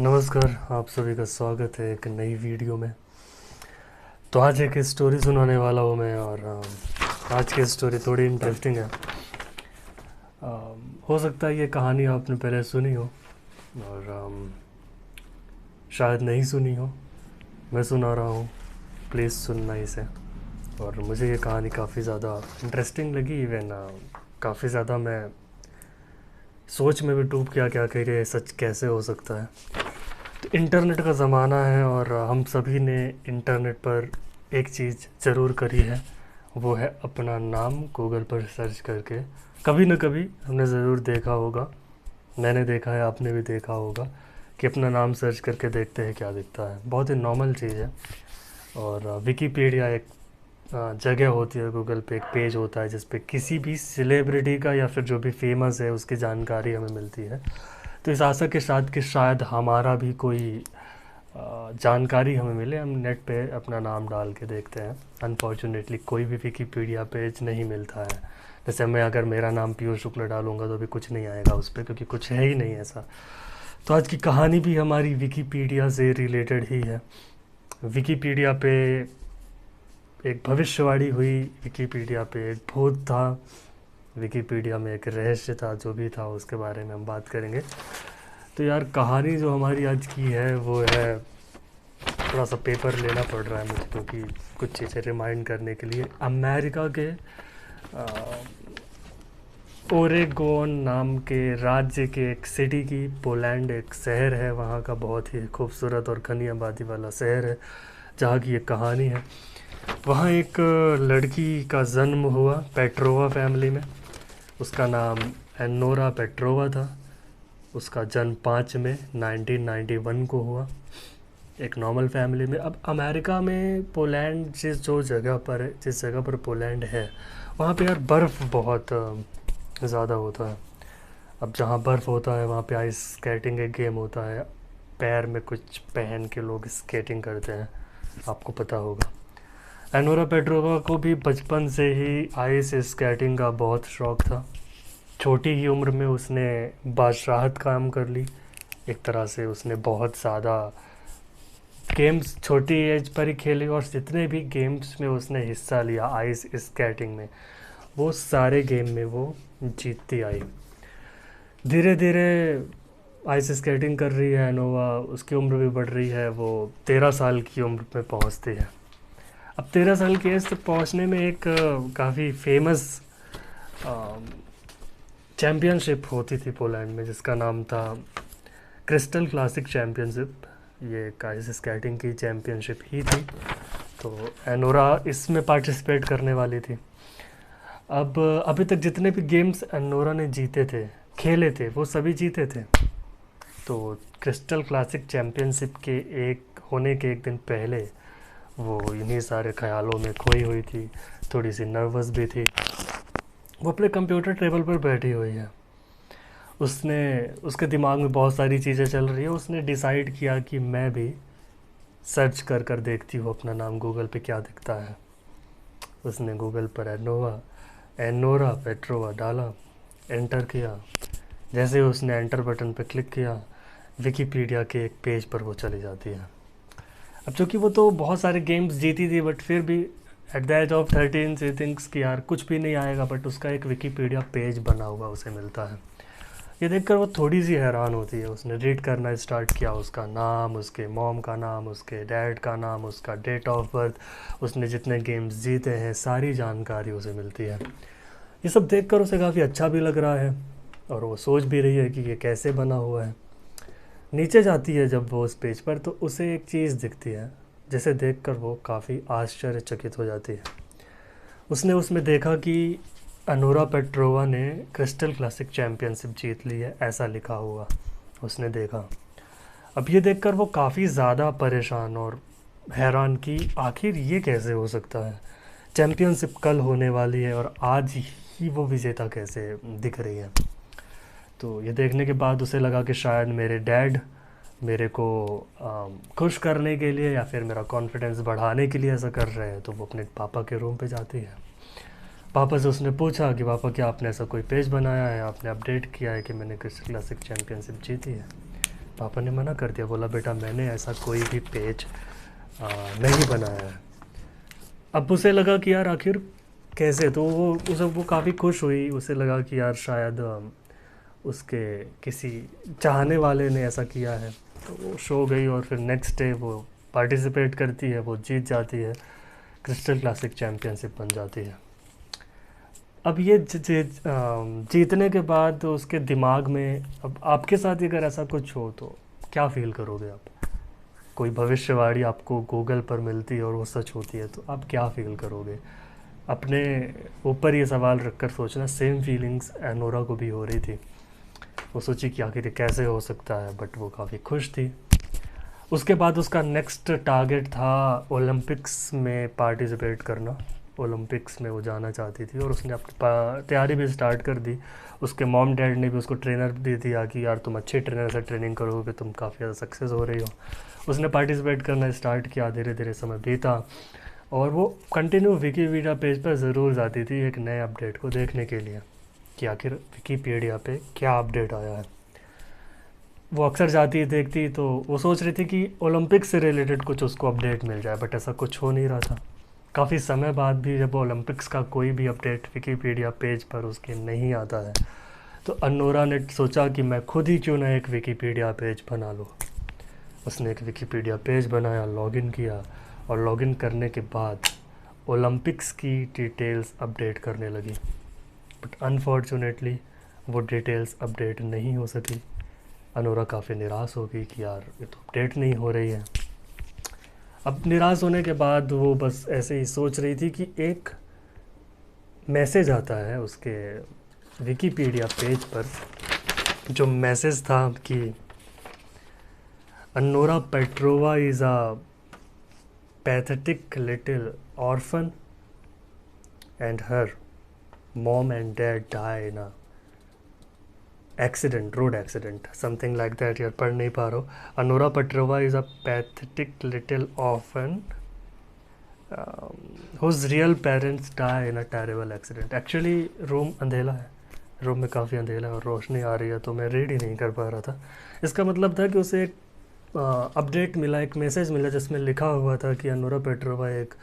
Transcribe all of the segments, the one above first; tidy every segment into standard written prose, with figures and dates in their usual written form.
नमस्कार, आप सभी का स्वागत है एक नई वीडियो में। तो आज एक स्टोरी सुनाने वाला हूँ मैं और आज की स्टोरी थोड़ी इंटरेस्टिंग है। हो सकता है ये कहानी आपने पहले सुनी हो और शायद नहीं सुनी हो। मैं सुना रहा हूँ, प्लीज़ सुनना इसे। और मुझे ये कहानी काफ़ी ज़्यादा इंटरेस्टिंग लगी। इवन काफ़ी ज़्यादा मैं सोच में भी डूब गया, क्या कह रहे सच कैसे हो सकता है। तो इंटरनेट का ज़माना है और हम सभी ने इंटरनेट पर एक चीज़ ज़रूर करी है, वो है अपना नाम गूगल पर सर्च करके। कभी न कभी हमने ज़रूर देखा होगा, मैंने देखा है, आपने भी देखा होगा कि अपना नाम सर्च करके देखते हैं क्या दिखता है। बहुत ही नॉर्मल चीज़ है। और विकीपीडिया एक जगह होती है गूगल पे, एक पेज होता है जिस पे किसी भी सेलिब्रिटी का या फिर जो भी फेमस है उसकी जानकारी हमें मिलती है। तो इस आशा के साथ कि शायद हमारा भी कोई जानकारी हमें मिले, हम नेट पे अपना नाम डाल के देखते हैं। अनफॉर्चुनेटली कोई भी विकीपीडिया पेज नहीं मिलता है। जैसे मैं अगर मेरा नाम पीयूष शुक्ल डालूंगा तो भी कुछ नहीं आएगा उस पर, क्योंकि कुछ है ही नहीं ऐसा। तो आज की कहानी भी हमारी विकीपीडिया से रिलेटेड ही है। विकीपीडिया पे एक भविष्यवाणी हुई, विकीपीडिया पे एक भूत था, विकीपीडिया में एक रहस्य था, जो भी था उसके बारे में हम बात करेंगे। तो यार कहानी जो हमारी आज की है वो है, थोड़ा सा पेपर लेना पड़ रहा है मुझे क्योंकि कुछ चीज़ें रिमाइंड करने के लिए। अमेरिका के ओरेगोन नाम के राज्य के एक सिटी की, पोलैंड एक शहर है, वहाँ का बहुत ही खूबसूरत और घनी आबादी वाला शहर है जहाँ की एक कहानी है। वहाँ एक लड़की का जन्म हुआ पेट्रोवा फैमिली में। उसका नाम एनोरा पेट्रोवा था। उसका जन्म 5 में 1991 को हुआ, एक नॉर्मल फैमिली में। अब अमेरिका में पोलैंड जिस जगह पर पोलैंड है, वहाँ पे यार बर्फ़ बहुत ज़्यादा होता है। अब जहाँ बर्फ़ होता है वहाँ पे आइस स्केटिंग एक गेम होता है, पैर में कुछ पहन के लोग स्केटिंग करते हैं, आपको पता होगा। एनोरा पेट्रोवा को भी बचपन से ही आइस स्केटिंग का बहुत शौक़ था। छोटी ही उम्र में उसने बादशाहत काम कर ली। एक तरह से उसने बहुत ज़्यादा गेम्स छोटी एज पर ही खेले और जितने भी गेम्स में उसने हिस्सा लिया आइस स्केटिंग में, वो सारे गेम में वो जीतती आई। धीरे धीरे आइस स्केटिंग कर रही है एनोवा, उसकी उम्र भी बढ़ रही है, वो 13 साल की उम्र में पहुंचती है। अब 13 साल की एज तक पहुंचने में एक काफ़ी फेमस चैम्पियनशिप होती थी पोलैंड में, जिसका नाम था क्रिस्टल क्लासिक चैम्पियनशिप। ये आइस स्केटिंग की चैम्पियनशिप ही थी, तो एनोरा इसमें पार्टिसिपेट करने वाली थी। अब अभी तक जितने भी गेम्स एनोरा ने जीते थे, खेले थे, वो सभी जीते थे। तो क्रिस्टल क्लासिक चैम्पियनशिप के एक दिन पहले वो इन्हीं सारे ख्यालों में खोई हुई थी, थोड़ी सी नर्वस भी थी। वो अपने कंप्यूटर टेबल पर बैठी हुई है, उसके दिमाग में बहुत सारी चीज़ें चल रही है। उसने डिसाइड किया कि मैं भी सर्च कर कर देखती हूँ अपना नाम गूगल पे क्या दिखता है। उसने गूगल पर एनोरा पेट्रोवा डाला, एंटर किया। जैसे ही उसने एंटर बटन पर क्लिक किया, विकीपीडिया के एक पेज पर वो चली जाती है। अब चूँकि वो तो बहुत सारे गेम्स जीती थी, बट फिर भी at the age of 13 she thinks कि यार कुछ भी नहीं आएगा, बट उसका एक विकीपीडिया पेज बना हुआ उसे मिलता है। ये देखकर वो थोड़ी सी हैरान होती है। उसने रीड करना स्टार्ट किया, उसका नाम, उसके मॉम का नाम, उसके डैड का नाम, उसका डेट ऑफ बर्थ, उसने जितने गेम्स जीते हैं, सारी जानकारी उसे मिलती है। ये सब देखकर उसे काफ़ी अच्छा भी लग रहा है और वो सोच भी रही है कि ये कैसे बना हुआ है। नीचे जाती है जब वो उस पेज पर, तो उसे एक चीज़ दिखती है जिसे देखकर वो काफ़ी आश्चर्यचकित हो जाती है। उसने उसमें देखा कि एनोरा पेट्रोवा ने क्रिस्टल क्लासिक चैम्पियनशिप जीत ली है, ऐसा लिखा हुआ उसने देखा। अब ये देखकर वो काफ़ी ज़्यादा परेशान और हैरान कि आखिर ये कैसे हो सकता है। चैम्पियनशिप कल होने वाली है और आज ही वो विजेता कैसे दिख रही है। तो ये देखने के बाद उसे लगा कि शायद मेरे डैड मेरे को खुश करने के लिए या फिर मेरा कॉन्फिडेंस बढ़ाने के लिए ऐसा कर रहे हैं। तो वो अपने पापा के रूम पे जाती है। पापा से उसने पूछा कि पापा क्या आपने ऐसा कोई पेज बनाया है, आपने अपडेट किया है कि मैंने क्रिस्टल क्लासिक चैम्पियनशिप जीती है। पापा ने मना कर दिया, बोला बेटा मैंने ऐसा कोई भी पेज नहीं बनाया है। अब उसे लगा कि यार आखिर कैसे, तो वो काफ़ी खुश हुई, उसे लगा कि यार शायद उसके किसी चाहने वाले ने ऐसा किया है। तो वो शो गई और फिर नेक्स्ट डे वो पार्टिसिपेट करती है, वो जीत जाती है, क्रिस्टल क्लासिक चैम्पियनशिप बन जाती है। अब ये जीतने के बाद उसके दिमाग में, अब आपके साथ अगर ऐसा कुछ हो तो क्या फील करोगे आप? कोई भविष्यवाणी आपको गूगल पर मिलती है और वो सच होती है तो आप क्या फील करोगे? अपने ऊपर ये सवाल रखकर सोचना, सेम फीलिंग्स एनोरा को भी हो रही थी। वो सोची कि आखिर ये कैसे हो सकता है, बट वो काफ़ी खुश थी। उसके बाद उसका नेक्स्ट टारगेट था ओलंपिक्स में पार्टिसिपेट करना। ओलंपिक्स में वो जाना चाहती थी और उसने अपनी तैयारी भी स्टार्ट कर दी। उसके मॉम डैड ने भी उसको ट्रेनर दे दिया कि यार तुम अच्छे ट्रेनर से ट्रेनिंग करोगे, तुम काफ़ी ज़्यादा सक्सेस हो रही हो। उसने पार्टिसिपेट करना स्टार्ट किया, धीरे धीरे समय बीता और वो कंटिन्यू विकीपीडिया पेज पर ज़रूर जाती थी एक नए अपडेट को देखने के लिए कि आखिर विकीपीडिया पे क्या अपडेट आया है। वो अक्सर जाती देखती तो वो सोच रही थी कि ओलंपिक्स से रिलेटेड कुछ उसको अपडेट मिल जाए, बट ऐसा कुछ हो नहीं रहा था। काफ़ी समय बाद भी जब ओलंपिक्स का कोई भी अपडेट विकीपीडिया पेज पर उसके नहीं आता है तो अनोरा ने सोचा कि मैं खुद ही क्यों ना एक विकीपीडिया पेज बना लूँ। उसने एक विकीपीडिया पेज बनाया, लॉगिन किया और लॉगिन करने के बाद ओलंपिक्स की डिटेल्स अपडेट करने लगी। बट अनफॉर्चुनेटली वो डिटेल्स अपडेट नहीं हो सकी। अनोरा काफ़ी निराश हो गई कि यार ये तो अपडेट नहीं हो रही है। अब निराश होने के बाद वो बस ऐसे ही सोच रही थी कि एक मैसेज आता है उसके विकीपीडिया पेज पर, जो मैसेज था कि Anora Petrova is a pathetic little orphan and her mom and dad die in a accident, road accident, something like that. यार पढ़ नहीं पा रहा हूँ। Anora Petrova is a pathetic little orphan whose real parents die in a terrible accident. Actually room अंधेला है, room में काफ़ी अंधेला है और रोशनी आ रही है तो मैं रीड ही नहीं कर पा रहा था। इसका मतलब था कि उसे एक अपडेट मिला, एक मैसेज मिला जिसमें लिखा हुआ था कि अनोरा पेट्रोवा एक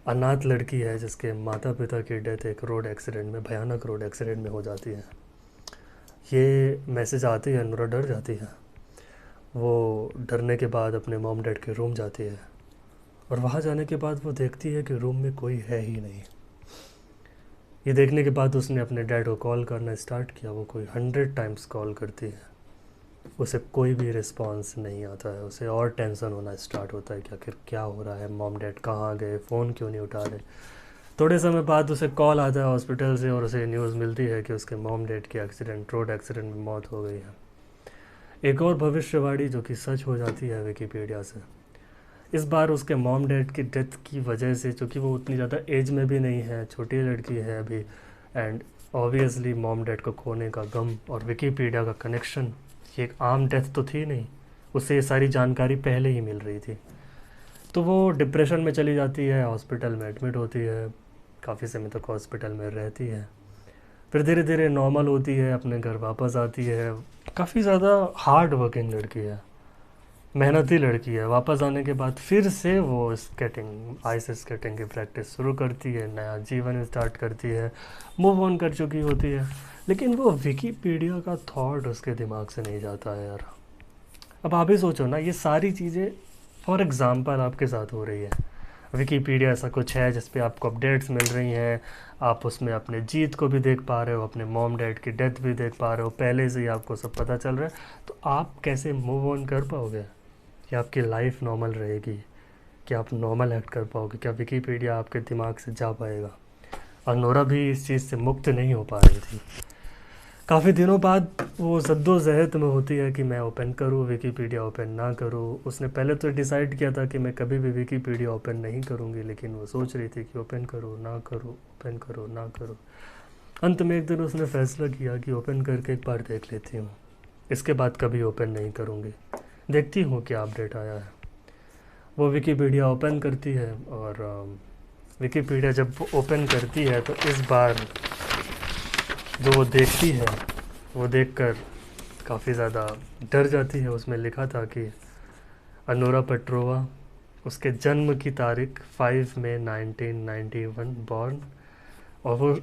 अनाथ लड़की है जिसके माता पिता की डेथ एक रोड एक्सीडेंट में, भयानक रोड एक्सीडेंट में हो जाती है। ये मैसेज आती है, अनोरा डर जाती है। वो डरने के बाद अपने मॉम डैड के रूम जाती है और वहाँ जाने के बाद वो देखती है कि रूम में कोई है ही नहीं। ये देखने के बाद उसने अपने डैड को कॉल करना स्टार्ट किया। वो कोई 100 टाइम्स कॉल करती है, उसे कोई भी रिस्पांस नहीं आता है। उसे और टेंशन होना स्टार्ट होता है कि आखिर क्या हो रहा है, मॉम डैड कहाँ गए, फ़ोन क्यों नहीं उठा रहे। थोड़े समय बाद उसे कॉल आता है हॉस्पिटल से और उसे न्यूज़ मिलती है कि उसके मॉम डैड की एक्सीडेंट, रोड एक्सीडेंट में मौत हो गई है। एक और भविष्यवाणी जो कि सच हो जाती है विकीपीडिया से। इस बार उसके मॉम डैड की डेथ की वजह से, चूँकि वो उतनी ज़्यादा एज में भी नहीं है, छोटी लड़की है अभी, एंड ऑब्वियसली मॉम डैड को खोने का गम और विकीपीडिया का कनेक्शन, ये एक आम डेथ तो थी नहीं, उसे ये सारी जानकारी पहले ही मिल रही थी। तो वो डिप्रेशन में चली जाती है, हॉस्पिटल में एडमिट होती है, काफ़ी समय तक हॉस्पिटल में रहती है। फिर धीरे धीरे नॉर्मल होती है, अपने घर वापस आती है। काफ़ी ज़्यादा हार्ड वर्किंग लड़की है, मेहनती लड़की है। वापस आने के बाद फिर से वो स्केटिंग, आइस स्केटिंग की प्रैक्टिस शुरू करती है, नया जीवन स्टार्ट करती है, मूव ऑन कर चुकी होती है। लेकिन वो विकीपीडिया का थॉट उसके दिमाग से नहीं जाता है यार। अब आप ही सोचो ना, ये सारी चीज़ें फॉर एग्ज़ाम्पल आपके साथ हो रही है। विकीपीडिया ऐसा कुछ है जिस पे आपको अपडेट्स मिल रही हैं, आप उसमें अपने जीत को भी देख पा रहे हो, अपने मॉम डैड की डेथ भी देख पा रहे हो, पहले से ही आपको सब पता चल रहा है। तो आप कैसे मूव ऑन कर पाओगे? क्या आपकी लाइफ नॉर्मल रहेगी? क्या आप नॉर्मल एक्ट कर पाओगे? क्या विकीपीडिया आपके दिमाग से जा पाएगा? अनोरा भी इस चीज़ से मुक्त नहीं हो पा रही थी। काफ़ी दिनों बाद वो जद्दोजहद में होती है कि मैं ओपन करूँ विकीपीडिया, ओपन ना करूँ। उसने पहले तो डिसाइड किया था कि मैं कभी भी विकीपीडिया ओपन नहीं करूँगी, लेकिन वो सोच रही थी कि ओपन करूँ ना करूँ, ओपन करूँ ना करूँ। अंत में एक दिन उसने फैसला किया कि ओपन करके एक बार देख लेती हूँ, इसके बाद कभी ओपन नहीं करूँगी, देखती हूँ क्या अपडेट आया है। वो विकीपीडिया ओपन करती है और विकीपीडिया जब वो ओपन करती है तो इस बार जो वो देखती है, वो देखकर काफ़ी ज़्यादा डर जाती है। उसमें लिखा था कि अनोरा पेट्रोवा, उसके जन्म की तारीख 5 मई 1991 बॉर्न, और वो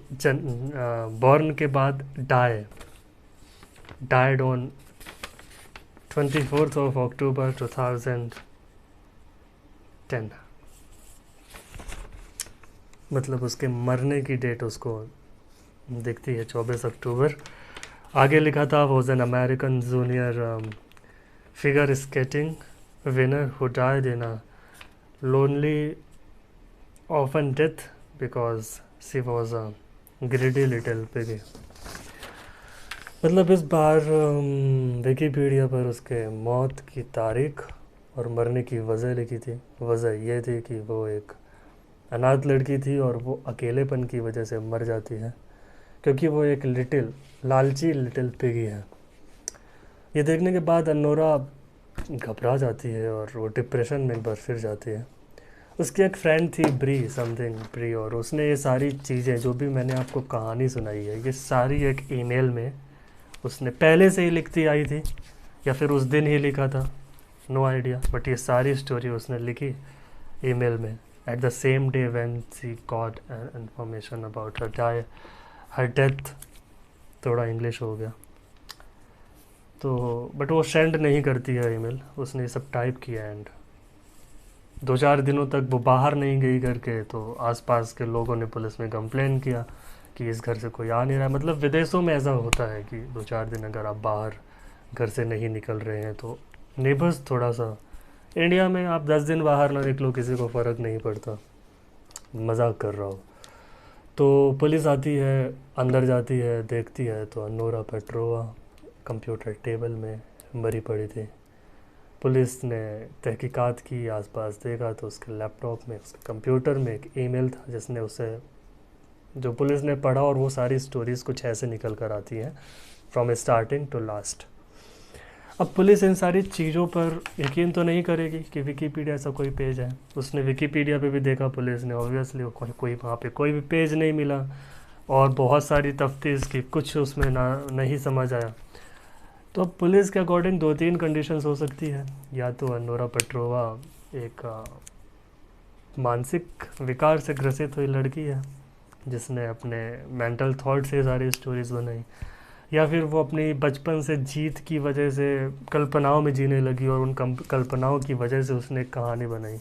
बॉर्न के बाद डाइड ऑन 24 ऑफ अक्टूबर 2010। मतलब उसके मरने की डेट उसको दिखती है 24 अक्टूबर। आगे लिखा था was an American junior figure skating winner who died in a lonely often death because she was a greedy little piggy. मतलब इस बार विकीपीडिया पर उसके मौत की तारीख और मरने की वजह लिखी थी। वजह यह थी कि वो एक अनाथ लड़की थी और वो अकेलेपन की वजह से मर जाती है, क्योंकि वो एक लालची लिटिल पिगी है। ये देखने के बाद अनोरा घबरा जाती है और वो डिप्रेशन में एक बार फिर जाती है। उसकी एक फ्रेंड थी ब्री, और उसने ये सारी चीज़ें जो भी मैंने आपको कहानी सुनाई है, ये सारी एक ईमेल में उसने पहले से ही लिखती आई थी या फिर उस दिन ही लिखा था, नो आइडिया, बट ये सारी स्टोरी उसने लिखी ईमेल में at the same day when she got information about her death. थोड़ा इंग्लिश हो गया तो, बट वो सेंड नहीं करती है ईमेल, उसने सब टाइप किया एंड 2-4 दिनों तक वो बाहर नहीं गई करके, तो आसपास के लोगों ने पुलिस में कंप्लेन किया कि इस घर से कोई आ नहीं रहा है। मतलब विदेशों में ऐसा होता है कि 2-4 दिन अगर आप बाहर घर से नहीं निकल रहे हैं तो नेबर्स थोड़ा सा, इंडिया में आप 10 दिन बाहर ना निकलो किसी को फ़र्क नहीं पड़ता, मजाक कर रहा हो। तो पुलिस आती है, अंदर जाती है, देखती है तो अनोरा पेट्रोवा कंप्यूटर टेबल में मरी पड़ी थी। पुलिस ने तहकीकात की, आसपास देखा तो उसके लैपटॉप में, उसके कंप्यूटर में एक ईमेल था जिसने उसे, जो पुलिस ने पढ़ा, और वो सारी स्टोरीज़ कुछ ऐसे निकल कर आती हैं फ्रॉम स्टार्टिंग टू लास्ट। अब पुलिस इन सारी चीज़ों पर यकीन तो नहीं करेगी कि विकीपीडिया ऐसा कोई पेज है। उसने विकीपीडिया पे भी देखा पुलिस ने, ऑब्वियसली कोई वहाँ पे कोई भी पेज नहीं मिला, और बहुत सारी तफ्तीश की, कुछ उसमें नहीं समझ आया। तो अब पुलिस के अकॉर्डिंग 2-3 कंडीशंस हो सकती है। या तो अनोरा पेट्रोवा एक मानसिक विकार से ग्रसित हुई लड़की है जिसने अपने मेंटल थॉट से सारी स्टोरीज़ बनाई, या फिर वो अपनी बचपन से जीत की वजह से कल्पनाओं में जीने लगी और उन कल्पनाओं की वजह से उसने एक कहानी बनाई।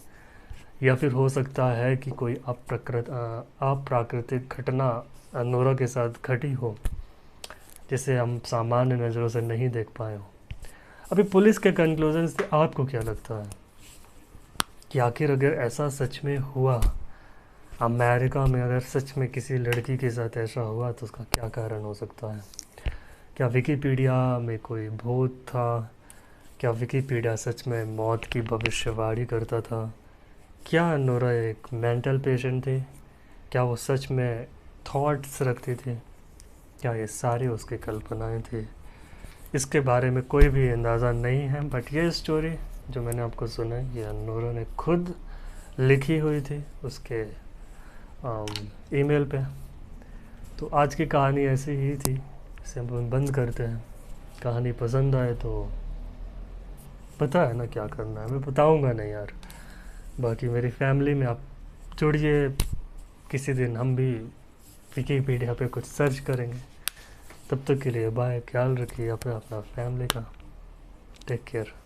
या फिर हो सकता है कि कोई अप्राकृतिक घटना अनोरा के साथ घटी हो जिसे हम सामान्य नज़रों से नहीं देख पाए हो। अभी पुलिस के कंक्लूजन से आपको क्या लगता है कि आखिर अगर ऐसा सच में हुआ, अमेरिका में अगर सच में किसी लड़की के साथ ऐसा हुआ तो उसका क्या कारण हो सकता है? क्या विकीपीडिया में कोई भूत था? क्या विकीपीडिया सच में मौत की भविष्यवाणी करता था? क्या अनोरा एक मेंटल पेशेंट थी? क्या वो सच में थॉट्स रखती थी? क्या ये सारी उसकी कल्पनाएं थी? इसके बारे में कोई भी अंदाज़ा नहीं है, बट ये स्टोरी जो मैंने आपको सुनाई ये अनोरा ने खुद लिखी हुई थी उसके ईमेल पे। तो आज की कहानी ऐसी ही थी, इसे हम बंद करते हैं। कहानी पसंद आए तो पता है ना क्या करना है, मैं बताऊंगा नहीं यार। बाकी मेरी फैमिली में आप जुड़िए, किसी दिन हम भी विकीपीडिया पे कुछ सर्च करेंगे। तब तक के लिए बाय, ख्याल रखिए अपना फैमिली का, टेक केयर।